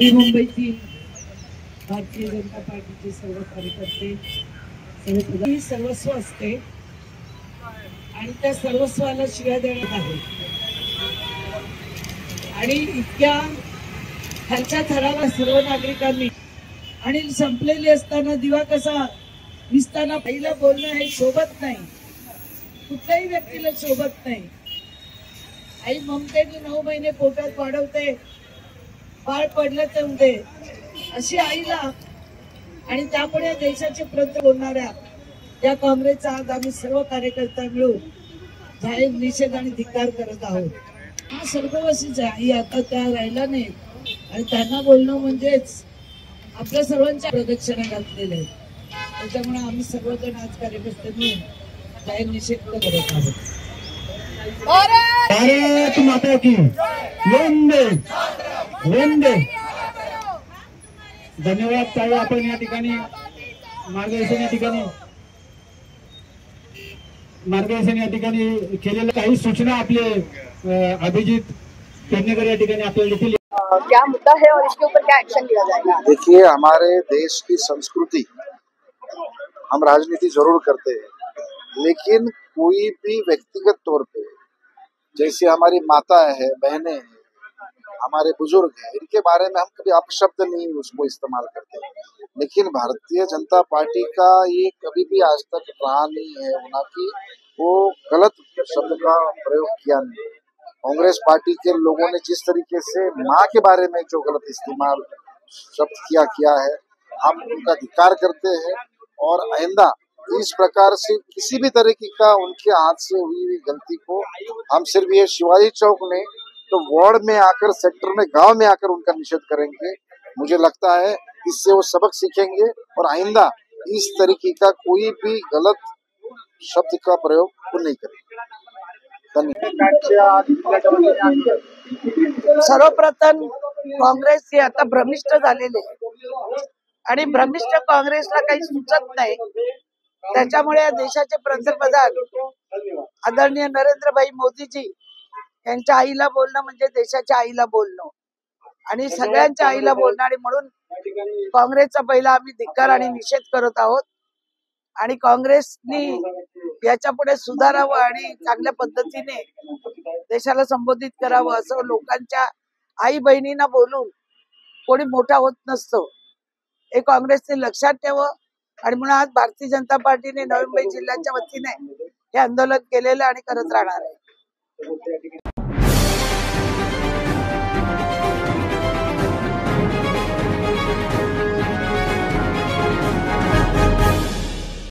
नवी मुंबईतील भारतीय जनता पार्टीचे सर्व कार्यकर्ते सर्व सर्वस्व असते आणि त्या सर्वस्वाला शिव्या देण्यात आहे आणि इतक्या खालच्या थराला सर्व नागरिकांनी आणि संपलेली असताना दिवा कसा विसताना पहिलं बोलणं हे शोभत नाही, कुठल्याही व्यक्तीला शोभत नाही। आई ममतेने 9 महिने पोटात वाढवते, बाळ पडलं तर उदे अशी आईला आणि त्यामुळे देशाचे प्रति बोलणाऱ्या या काँग्रेसचा आज आम्ही सर्व कार्यकर्ता मिळून जाहीर निषेध आणि धिक्कार करत आहोत। हा स्वर्गवासीच आहे, आई आता त्या राहिला नाही आणि त्यांना बोलणं म्हणजेच आपल्या सर्वांच्या प्रदक्षिणा घातलेल्या आहेत। त्याच्यामुळे आम्ही सर्वजण आज कार्यकर्ते मिळून जाहीर निषेध करत आहोत। भारत माता की वंदे वंदे। धन्यवाद ताई, आपण या ठिकाणी मार्गदर्शन या ठिकाणी केलेल्या काही सूचना आपले अभिजित पेडणेकर या ठिकाणी आपल्याला देतील। क्या मुद्दा है और इसके ऊपर क्या एक्शन लिया जाएगा? देखिए, हमारे देश की संस्कृति, हम राजनीति जरूर करते हैं लेकिन कोई भी व्यक्तिगत तौर पे, जैसे हमारी माता है, बहनें हैं, हमारे बुजुर्ग हैं, इनके बारे में हम कभी अपशब्द नहीं उसको इस्तेमाल करते। लेकिन भारतीय जनता पार्टी का ये कभी भी आज तक रहा नहीं है होना कि वो गलत शब्द का प्रयोग किया नहीं। कांग्रेस पार्टी के लोगों ने जिस तरीके से माँ के बारे में जो गलत इस्तेमाल शब्द किया है, हम उनका धिक्कार करते हैं और आइंदा इस प्रकार से किसी भी तरीके का उनके हाथ से हुई गलती को हम सिर्फ ये शिवाजी चौक में तो वार्ड में आकर, सेक्टर में, गांव में आकर उनका निषेध करेंगे। मुझे लगता है इससे वो सबक सीखेंगे और आइंदा इस तरीके का कोई भी गलत शब्द का प्रयोग वो नहीं करेंगे। सर्वप्रथम काँग्रेस हे आता भ्रमिष्ट झालेले आणि भ्रमिष्ट काँग्रेसला काही सुचत नाही। त्याच्यामुळे या देशाचे पंतप्रधान आदरणीय नरेंद्रभाई मोदीजी यांच्या आईला बोलणं म्हणजे देशाच्या आईला बोलणं आणि सगळ्यांच्या आईला बोलणं आणि म्हणून काँग्रेसचा पहिला आम्ही धिक्कार आणि निषेध करत आहोत आणि काँग्रेसनी याच्या पुढे सुधारावं आणि चांगल्या पद्धतीने देशाला संबोधित करावं असं लोकांच्या आई बहिणींना बोलून कोणी मोठा होत नसतो हे काँग्रेसने लक्षात ठेवावं आणि म्हणून आज भारतीय जनता पार्टीने नवी मुंबई जिल्ह्याच्या वतीने हे आंदोलन केलेलं आणि करत राहणार आहे।